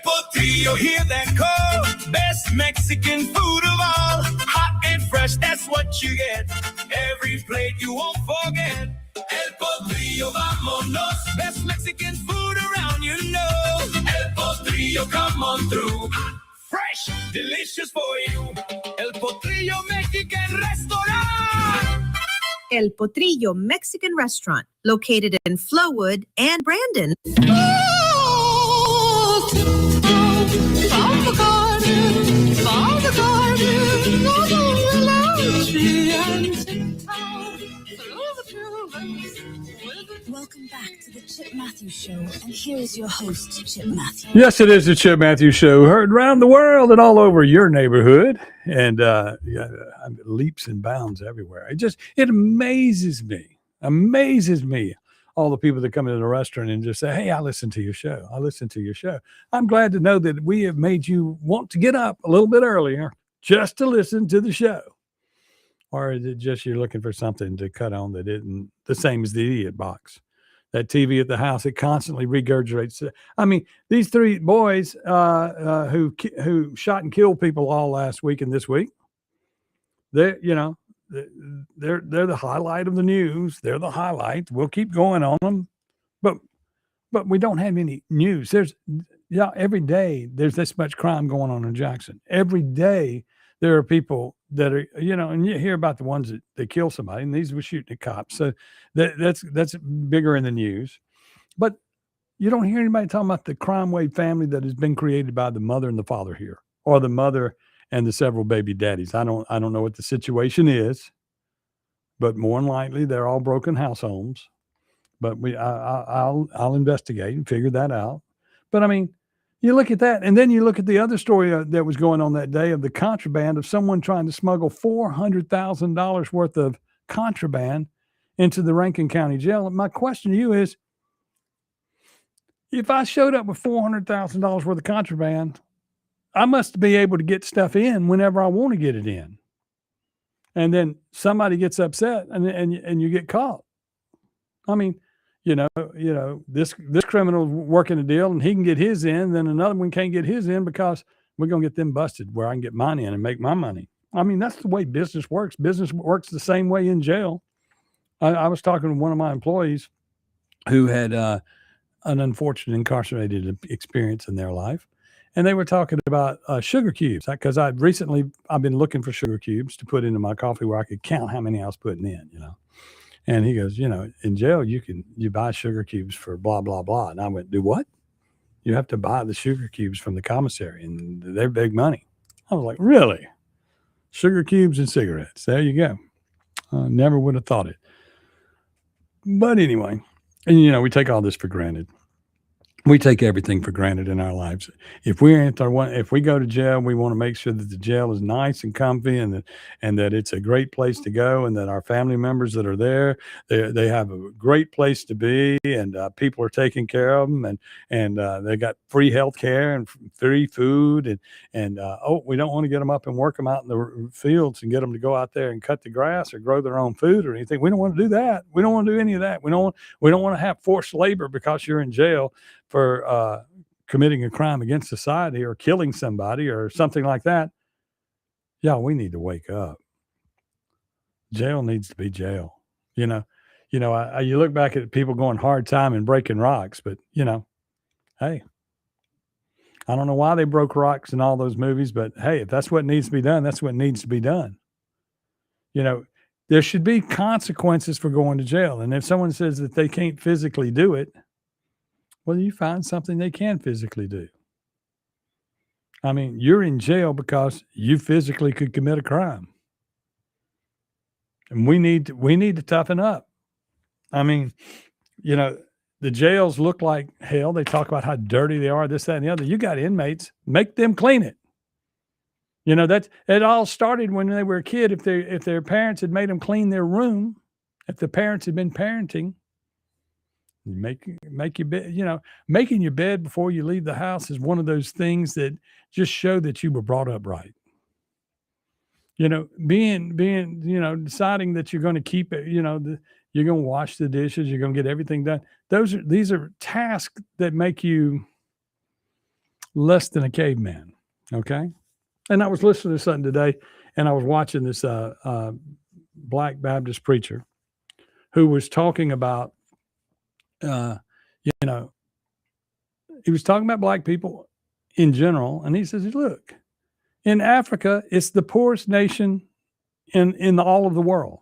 Speaker 23: Potrillo, hear that call? Best Mexican food of all. Hot and fresh, that's what you get. Every plate you won't forget. El Potrillo, vámonos. Best Mexican food around, you know. El Potrillo, come on through. Fresh, delicious for you. El Potrillo Mexican Restaurant.
Speaker 24: El Potrillo Mexican Restaurant, located in Flowood and Brandon.
Speaker 19: Welcome back to the Chip Matthews Show, and here is your host, Chip Matthews.
Speaker 12: Yes, it is the Chip Matthews Show, heard around the world and all over your neighborhood, and leaps and bounds everywhere. It amazes me, all the people that come into the restaurant and just say, hey, I listen to your show. I'm glad to know that we have made you want to get up a little bit earlier just to listen to the show. Or is it just you're looking for something to cut on that isn't the same as the idiot box? That TV at the house, it constantly regurgitates. I mean, these 3 boys who shot and killed people all last week and this week, they're the highlight of the news. They're the highlight. We'll keep going on them, but we don't have any news. Every day there's this much crime going on in Jackson. Every day there are people that are, and you hear about the ones that they kill somebody, and these were shooting at cops. So that's bigger in the news. But you don't hear anybody talking about the crime wave family that has been created by the mother and the father here, or the mother and the several baby daddies. I don't know what the situation is, but more than likely they're all broken house homes. But I'll investigate and figure that out. But I mean, you look at that, and then you look at the other story that was going on that day of the contraband of someone trying to smuggle $400,000 worth of contraband into the Rankin County Jail. And my question to you is, if I showed up with $400,000 worth of contraband, I must be able to get stuff in whenever I want to get it in. And then somebody gets upset and you get caught. I mean, this criminal's working a deal and he can get his in, then another one can't get his in because we're going to get them busted where I can get mine in and make my money. I mean, that's the way business works. Business works the same way in jail. I was talking to one of my employees who had an unfortunate incarcerated experience in their life. And they were talking about sugar cubes, because I've been looking for sugar cubes to put into my coffee where I could count how many I was putting in, And he goes, in jail, you buy sugar cubes for blah, blah, blah. And I went, do what? You have to buy the sugar cubes from the commissary, and they're big money. I was like, really? Sugar cubes and cigarettes. There you go. Never would have thought it. But anyway, and we take all this for granted. We take everything for granted in our lives. If we go to jail, we want to make sure that the jail is nice and comfy, and that it's a great place to go, and that our family members that are there, they have a great place to be, and people are taking care of them, and they got free health care and free food, and we don't want to get them up and work them out in the fields and get them to go out there and cut the grass or grow their own food or anything. We don't want to do that. We don't want to do any of that. We don't want to have forced labor because you're in jail for committing a crime against society or killing somebody or something like that. Yeah, we need to wake up. Jail needs to be jail. You look back at people going hard time and breaking rocks, but hey, I don't know why they broke rocks in all those movies, but hey, if that's what needs to be done, that's what needs to be done. There should be consequences for going to jail. And if someone says that they can't physically do it, well, you find something they can physically do. I mean, you're in jail because you physically could commit a crime. And we need to toughen up. I mean, the jails look like hell. They talk about how dirty they are, this, that, and the other. You got inmates, make them clean it. It all started when they were a kid. If their parents had made them clean their room, if the parents had been parenting, make your bed. Making your bed before you leave the house is one of those things that just show that you were brought up right. Being deciding that you're going to keep it. You're going to wash the dishes. You're going to get everything done. These are tasks that make you less than a caveman. Okay. And I was listening to something today, and I was watching this Black Baptist preacher who was talking about. He was talking about black people in general, and he says, look, in Africa, it's the poorest nation in all of the world.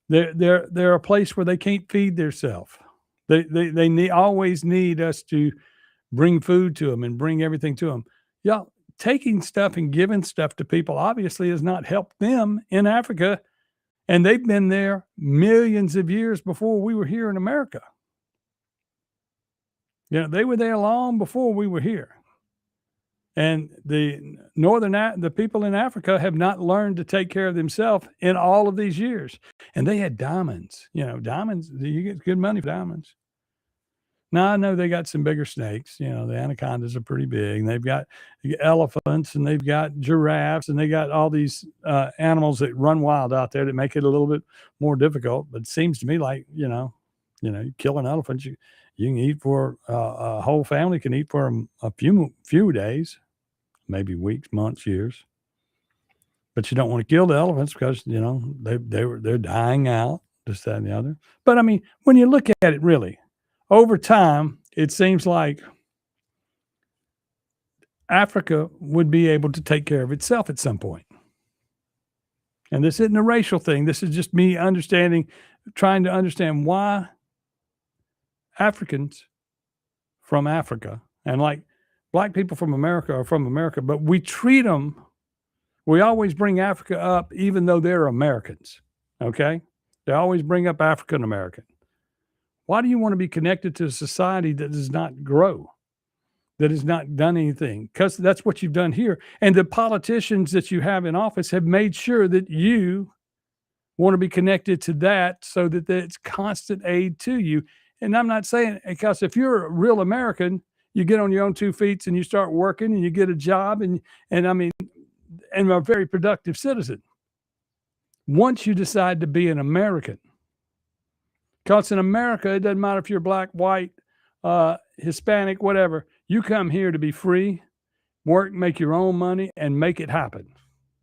Speaker 12: They're a place where they can't feed themselves. They always need us to bring food to them and bring everything to them. Y'all, taking stuff and giving stuff to people obviously has not helped them in Africa. And they've been there millions of years before we were here in America. They were there long before we were here. And the people in Africa have not learned to take care of themselves in all of these years. And they had diamonds. Diamonds, you get good money for diamonds. Now, I know they got some bigger snakes. The anacondas are pretty big. And they've got elephants, and they've got giraffes, and they got all these animals that run wild out there that make it a little bit more difficult. But it seems to me like, you kill an elephant, you can eat for a whole family can eat for a few days, maybe weeks, months, years. But you don't want to kill the elephants because, they're dying out, this, that, and the other. But I mean, when you look at it really, over time, it seems like Africa would be able to take care of itself at some point. And this isn't a racial thing. This is just me trying to understand why Africans from Africa and like black people from America are from America, but we always bring Africa up even though they're Americans, okay? They always bring up African American. Why do you want to be connected to a society that does not grow, that has not done anything? Because that's what you've done here. And the politicians that you have in office have made sure that you want to be connected to that so that it's constant aid to you. And I'm not saying, because if you're a real American, you get on your own 2 feet and you start working and you get a job and a very productive citizen. Once you decide to be an American, because in America, it doesn't matter if you're black, white, Hispanic, whatever. You come here to be free, work, make your own money, and make it happen.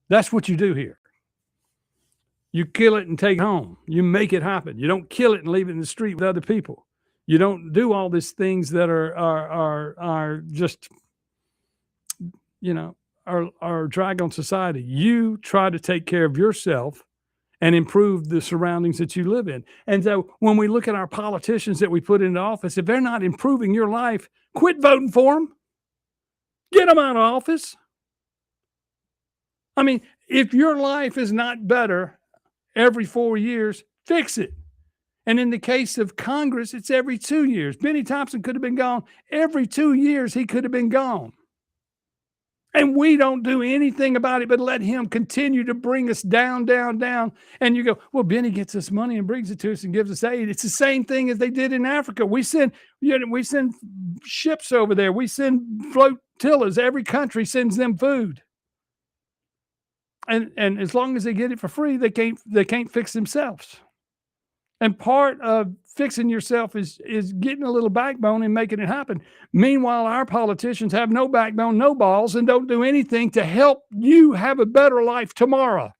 Speaker 12: That's what you do here. You kill it and take it home. You make it happen. You don't kill it and leave it in the street with other people. You don't do all these things that are just, are drag on society. You try to take care of yourself and improve the surroundings that you live in. And so when we look at our politicians that we put into office, if they're not improving your life, quit voting for them. Get them out of office. I mean, if your life is not better every 4 years, fix it. And in the case of Congress, it's every 2 years. Benny Thompson could have been gone. Every 2 years, he could have been gone. And we don't do anything about it but let him continue to bring us down, down, down. And you go, well, Benny gets us money and brings it to us and gives us aid. It's the same thing as they did in Africa. We send ships over there. We send flotillas. Every country sends them food. And as long as they get it for free, they can't fix themselves. And part of fixing yourself is getting a little backbone and making it happen. Meanwhile, our politicians have no backbone, no balls, and don't do anything to help you have a better life tomorrow.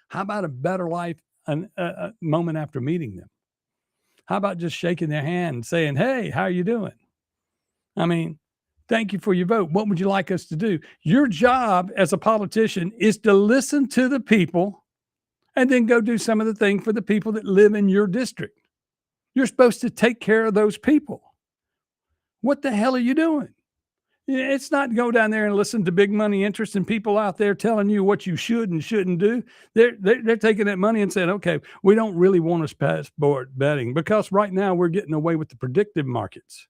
Speaker 12: How about a better life a moment after meeting them? How about just shaking their hand and saying, hey, how are you doing? I mean, thank you for your vote. What would you like us to do? Your job as a politician is to listen to the people and then go do some of the things for the people that live in your district. You're supposed to take care of those people. What the hell are you doing? It's not go down there and listen to big money interests and people out there telling you what you should and shouldn't do. They're taking that money and saying, okay, we don't really want to passport betting because right now we're getting away with the predictive markets.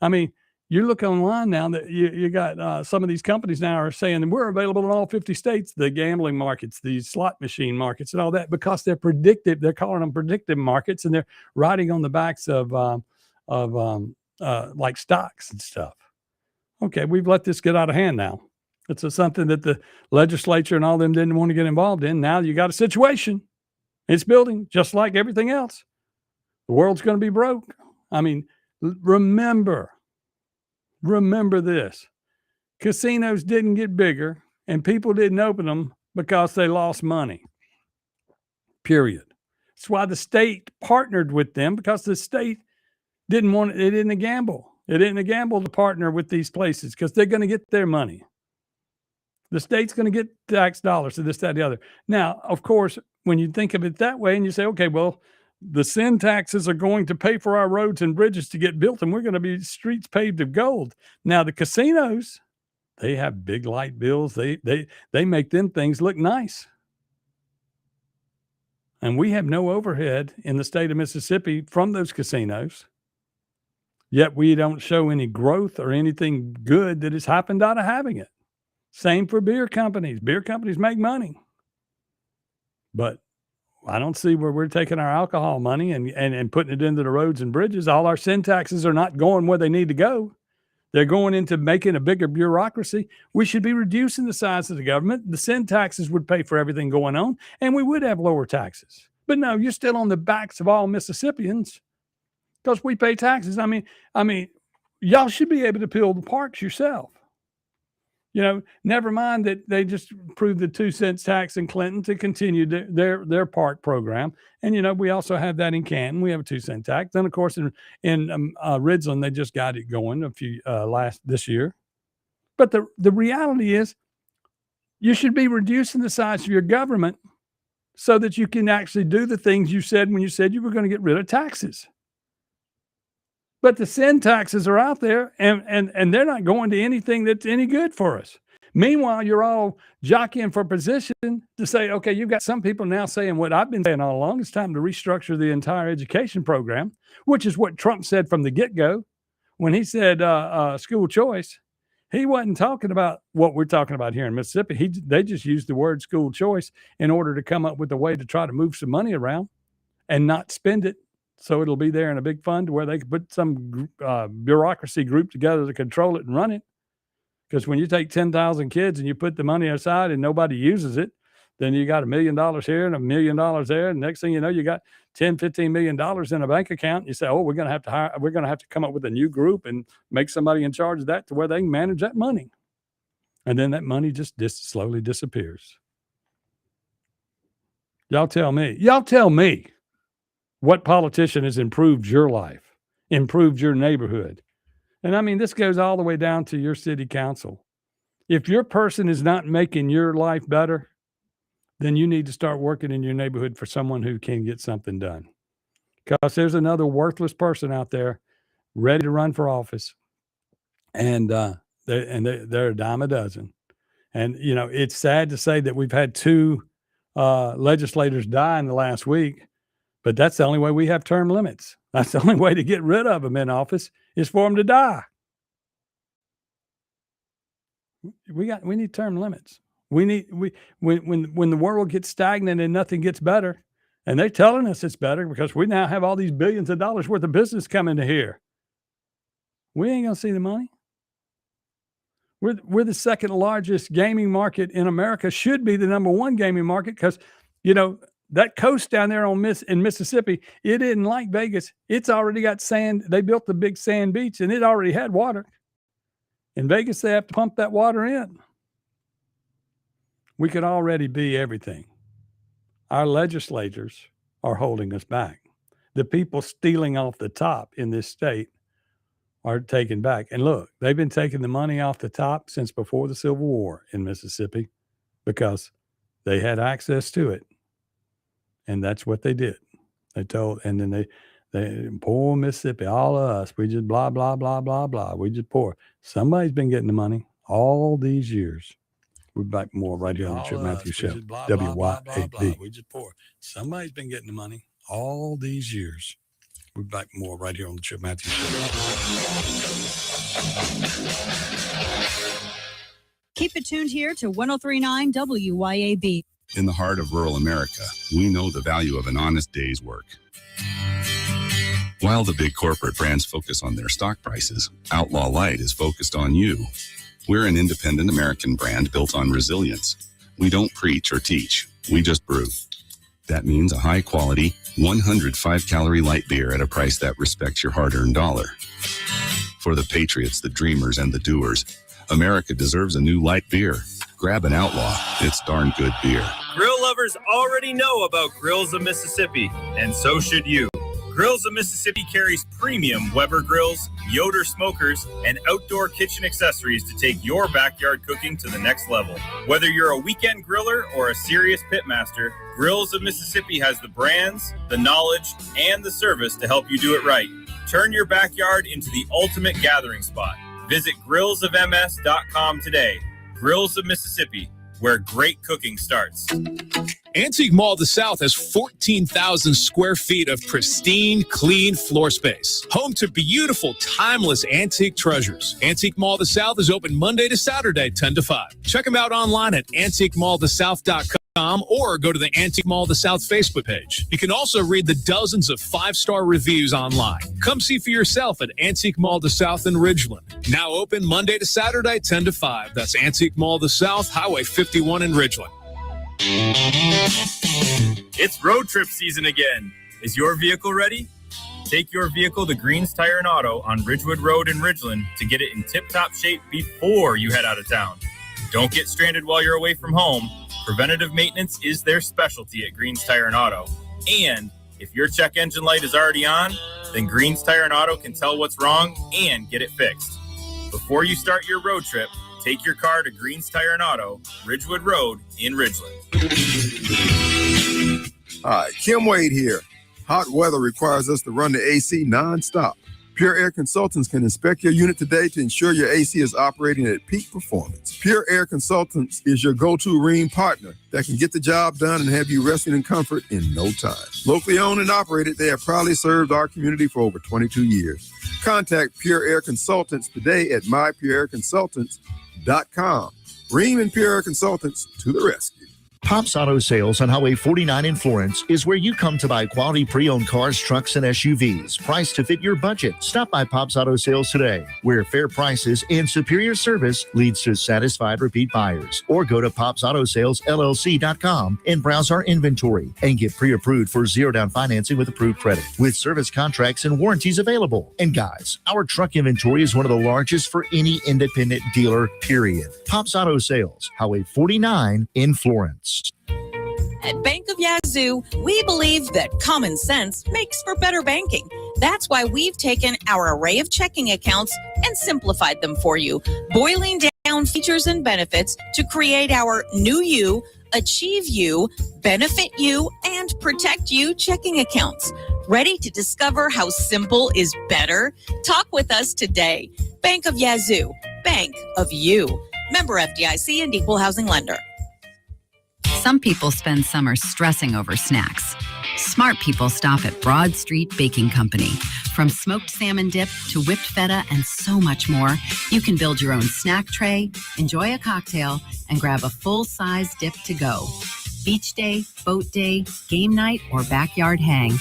Speaker 12: I mean, you look online now that you got some of these companies now are saying we're available in all 50 states, the gambling markets, the slot machine markets and all that, because they're predictive. They're calling them predictive markets and they're riding on the backs of like stocks and stuff. Okay, we've let this get out of hand now. It's something that the legislature and all them didn't want to get involved in. Now you got a situation. It's building just like everything else. The world's going to be broke. I mean, remember this. Casinos didn't get bigger and people didn't open them because they lost money. Period. That's why the state partnered with them, because the state didn't gamble. They didn't gamble to partner with these places because they're going to get their money. The state's going to get tax dollars to this, that, and the other. Now, of course, when you think of it that way and you say, okay, well, the sin taxes are going to pay for our roads and bridges to get built, and we're going to be streets paved of gold. Now, the casinos, they have big light bills. They make them things look nice. And we have no overhead in the state of Mississippi from those casinos. Yet we don't show any growth or anything good that has happened out of having it. Same for beer companies. Beer companies make money. But I don't see where we're taking our alcohol money and putting it into the roads and bridges. All our sin taxes are not going where they need to go. They're going into making a bigger bureaucracy. We should be reducing the size of the government. The sin taxes would pay for everything going on, and we would have lower taxes. But no, you're still on the backs of all Mississippians because we pay taxes. I mean, y'all should be able to build the parks yourself. You know, never mind that they just approved the 2 cents tax in Clinton to continue their park program. And, you know, we also have that in Canton. We have a 2 cent tax. Then, of course, in Ridgeland, they just got it going this year. But the reality is you should be reducing the size of your government so that you can actually do the things you said when you said you were going to get rid of taxes. But the sin taxes are out there, and they're not going to anything that's any good for us. Meanwhile, you're all jockeying for position to say, okay, you've got some people now saying what I've been saying all along. It's time to restructure the entire education program, which is what Trump said from the get-go. When he said school choice, he wasn't talking about what we're talking about here in Mississippi. They just used the word school choice in order to come up with a way to try to move some money around and not spend it. So it'll be there in a big fund where they can put some bureaucracy group together to control it and run it. Because when you take 10,000 kids and you put the money aside and nobody uses it, then you got $1 million here and $1 million there. And next thing you know, you got $10-15 million in a bank account. And you say, oh, we're going to have to come up with a new group and make somebody in charge of that to where they can manage that money. And then that money just slowly disappears. Y'all tell me. What politician has improved your life, improved your neighborhood? And I mean, this goes all the way down to your city council. If your person is not making your life better, then you need to start working in your neighborhood for someone who can get something done. Because there's another worthless person out there ready to run for office, and they're a dime a dozen. And, you know, it's sad to say that we've had 2 legislators die in the last week, but that's the only way we have term limits. That's the only way to get rid of them in office is for them to die. We need term limits. When the world gets stagnant and nothing gets better, and they're telling us it's better because we now have all these billions of dollars worth of business coming to here. We ain't gonna see the money. We're the second largest gaming market in America, should be the number 1 gaming market because, you know, that coast down there in Mississippi, it isn't like Vegas. It's already got sand. They built the big sand beach and it already had water. In Vegas, they have to pump that water in. We could already be everything. Our legislators are holding us back. The people stealing off the top in this state are taken back. And look, they've been taking the money off the top since before the Civil War in Mississippi because they had access to it. And that's what they did. They told, and then they poor Mississippi, all of us, we just blah, blah, blah, blah, blah. We just poor. Somebody's been getting the money all these years. We're back more right here on the Chip Matthews Show. WYAB. We just poor. Somebody's been getting the money all these years. We're back more right here on the Chip Matthews Show.
Speaker 20: Keep it tuned here to 103.9 WYAB.
Speaker 14: In the heart of rural America, we know the value of an honest day's work. While the big corporate brands focus on their stock prices, Outlaw Light is focused on you. We're an independent American brand built on resilience. We don't preach or teach. We just brew. That means a high-quality, 105-calorie light beer at a price that respects your hard-earned dollar. For the patriots, the dreamers, and the doers, America deserves a new light beer. Grab an Outlaw. It's darn good beer.
Speaker 5: Grill lovers already know about Grills of Mississippi, and so should you. Grills of Mississippi carries premium Weber grills, Yoder smokers, and outdoor kitchen accessories to take your backyard cooking to the next level. Whether you're a weekend griller or a serious pitmaster, Grills of Mississippi has the brands, the knowledge, and the service to help you do it right. Turn your backyard into the ultimate gathering spot. Visit grillsofms.com today. Grills of Mississippi, where great cooking starts.
Speaker 6: Antique Mall of the South has 14,000 square feet of pristine, clean floor space. Home to beautiful, timeless antique treasures. Antique Mall of the South is open Monday to Saturday, 10 to 5. Check them out online at antiquemallofthesouth.com or go to the Antique Mall of the South Facebook page. You can also read the dozens of 5-star reviews online. Come see for yourself at Antique Mall of the South in Ridgeland. Now open Monday to Saturday, 10 to 5. That's Antique Mall of the South, Highway 51 in Ridgeland.
Speaker 5: It's road trip season again. Is your vehicle ready? Take your vehicle to Green's Tire and Auto on Ridgewood Road in Ridgeland to get it in tip-top shape before you head out of town. Don't get stranded while you're away from home. Preventative maintenance is their specialty at Green's Tire and Auto. And if your check engine light is already on, then Green's Tire and Auto can tell what's wrong and get it fixed. Before you start your road trip, take your car to Green's Tire and Auto, Ridgewood Road in Ridgeland.
Speaker 7: Hi, Kim Wade here. Hot weather requires us to run the AC nonstop. Pure Air Consultants can inspect your unit today to ensure your AC is operating at peak performance. Pure Air Consultants is your go-to Rheem partner that can get the job done and have you resting in comfort in no time. Locally owned and operated, they have proudly served our community for over 22 years. Contact Pure Air Consultants today at mypureairconsultants.com. Rheem and Pure Air Consultants to the rescue.
Speaker 9: Pops Auto Sales on Highway 49 in Florence is where you come to buy quality pre-owned cars, trucks, and SUVs, priced to fit your budget. Stop by Pops Auto Sales today, where fair prices and superior service leads to satisfied repeat buyers. Or go to popsautosalesllc.com and browse our inventory and get pre-approved for zero-down financing with approved credit, with service contracts and warranties available. And guys, our truck inventory is one of the largest for any independent dealer, period. Pops Auto Sales, Highway 49 in Florence.
Speaker 25: At Bank of Yazoo, we believe that common sense makes for better banking. That's why we've taken our array of checking accounts and simplified them for you, boiling down features and benefits to create our new you, Achieve You, Benefit You, and Protect You checking accounts. Ready to discover how simple is better? Talk with us today. Bank of Yazoo, Bank of You. Member FDIC and Equal Housing Lender.
Speaker 10: Some people spend summer stressing over snacks. Smart people stop at Broad Street Baking Company. From smoked salmon dip to whipped feta and so much more, you can build your own snack tray, enjoy a cocktail, and grab a full-size dip to go. Beach day, boat day, game night, or backyard hang,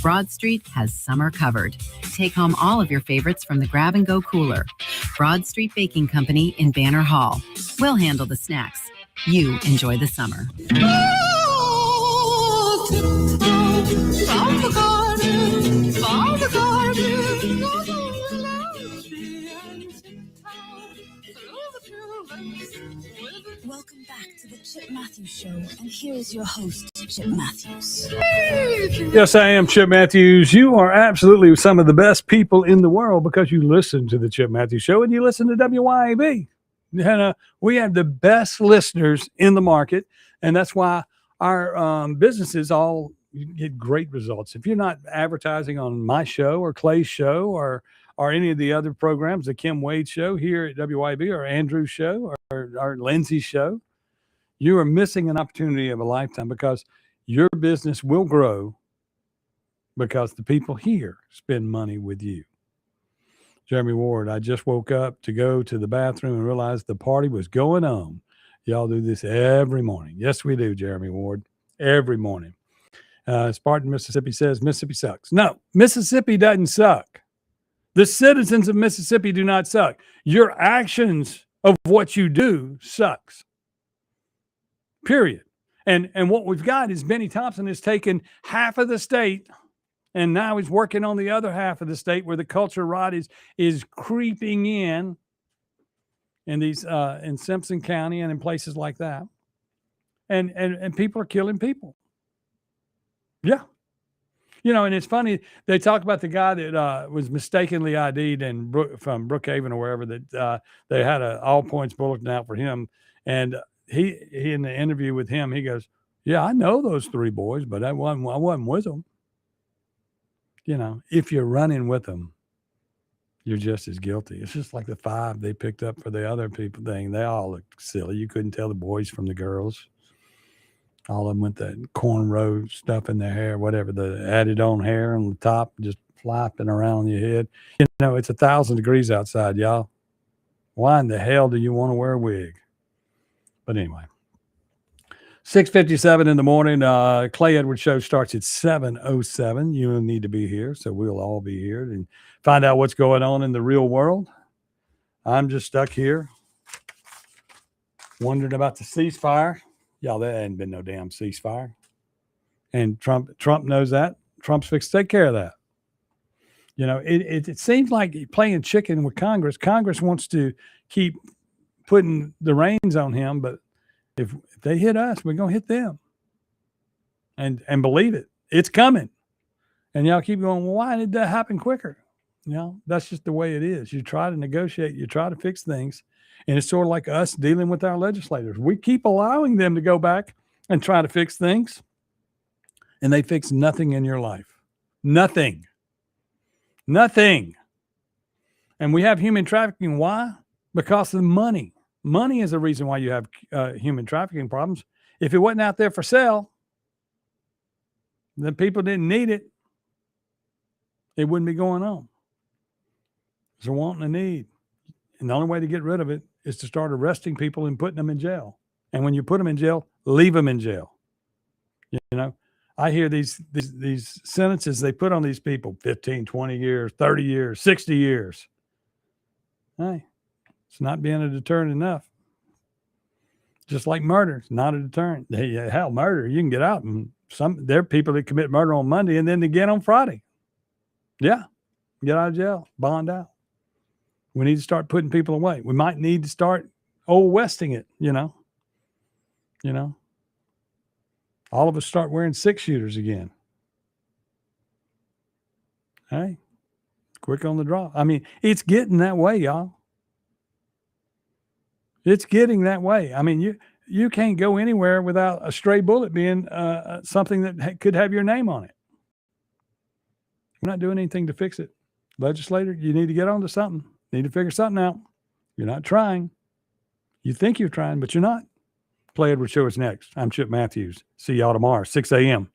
Speaker 10: Broad Street has summer covered. Take home all of your favorites from the grab-and-go cooler. Broad Street Baking Company in Banner Hall. We'll handle the snacks. You enjoy the summer.
Speaker 19: Welcome back to the Chip Matthews Show, and here is your host, Chip Matthews.
Speaker 12: Yes, I am Chip Matthews. You are absolutely some of the best people in the world because you listen to the Chip Matthews Show and you listen to WYAB. And we have the best listeners in the market, and that's why our businesses all get great results. If you're not advertising on my show or Clay's show or any of the other programs, the Kim Wade show here at WYB or Andrew's show or Lindsay's show, you are missing an opportunity of a lifetime because your business will grow because the people here spend money with you. Jeremy Ward, I just woke up to go to the bathroom and realized the party was going on. Y'all do this every morning. Yes, we do, Jeremy Ward, every morning. Spartan, Mississippi says Mississippi sucks. No, Mississippi doesn't suck. The citizens of Mississippi do not suck. Your actions of what you do sucks. Period. And what we've got is Benny Thompson has taken half of the state, and now he's working on the other half of the state where the culture rot is creeping in these in Simpson County and in places like that. And people are killing people. Yeah. You know, and it's funny, they talk about the guy that was mistakenly ID'd from Brookhaven or wherever, that they had an all points bulletin out for him. And he in the interview with him, he goes, yeah, I know those three boys, but I wasn't with them. You know, if you're running with them, you're just as guilty. It's just like the 5 they picked up for the other people thing. They all looked silly. You couldn't tell the boys from the girls. All of them with the cornrow stuff in their hair, whatever, the added on hair on the top, just flopping around your head. You know, it's 1,000 degrees outside, y'all. Why in the hell do you want to wear a wig? But anyway, 6:57 in the morning. Clay Edwards show starts at 7:07. You need to be here, so we'll all be here and find out what's going on in the real world. I'm just stuck here wondering about the ceasefire. Y'all, there hadn't been no damn ceasefire. And Trump knows that. Trump's fixed to take care of that. You know, it seems like playing chicken with Congress. Congress wants to keep putting the reins on him, but if they hit us, we're going to hit them. And believe it, it's coming. And y'all keep going, well, why did that happen quicker? You know, that's just the way it is. You try to negotiate, you try to fix things. And it's sort of like us dealing with our legislators. We keep allowing them to go back and try to fix things, and they fix nothing in your life. Nothing. Nothing. And we have human trafficking. Why? Because of money. Money is the reason why you have human trafficking problems. If it wasn't out there for sale, then people didn't need it. It wouldn't be going on. It's a want and a need. And the only way to get rid of it is to start arresting people and putting them in jail. And when you put them in jail, leave them in jail. You know, I hear these sentences they put on these people, 15, 20 years, 30 years, 60 years. Hey, it's not being a deterrent enough. Just like murder, it's not a deterrent. Hell, murder, you can get out. And there are people that commit murder on Monday and then again on Friday. Yeah, get out of jail, bond out. We need to start putting people away. We might need to start old westing it, you know. All of us start wearing 6-shooters again. Hey, quick on the draw. I mean, it's getting that way, y'all. It's getting that way. I mean, you can't go anywhere without a stray bullet being something that could have your name on it. We're not doing anything to fix it. Legislator, you need to get on to something. Need to figure something out. You're not trying. You think you're trying, but you're not. Clay Edwards Show is next. I'm Chip Matthews. See y'all tomorrow, 6 a.m.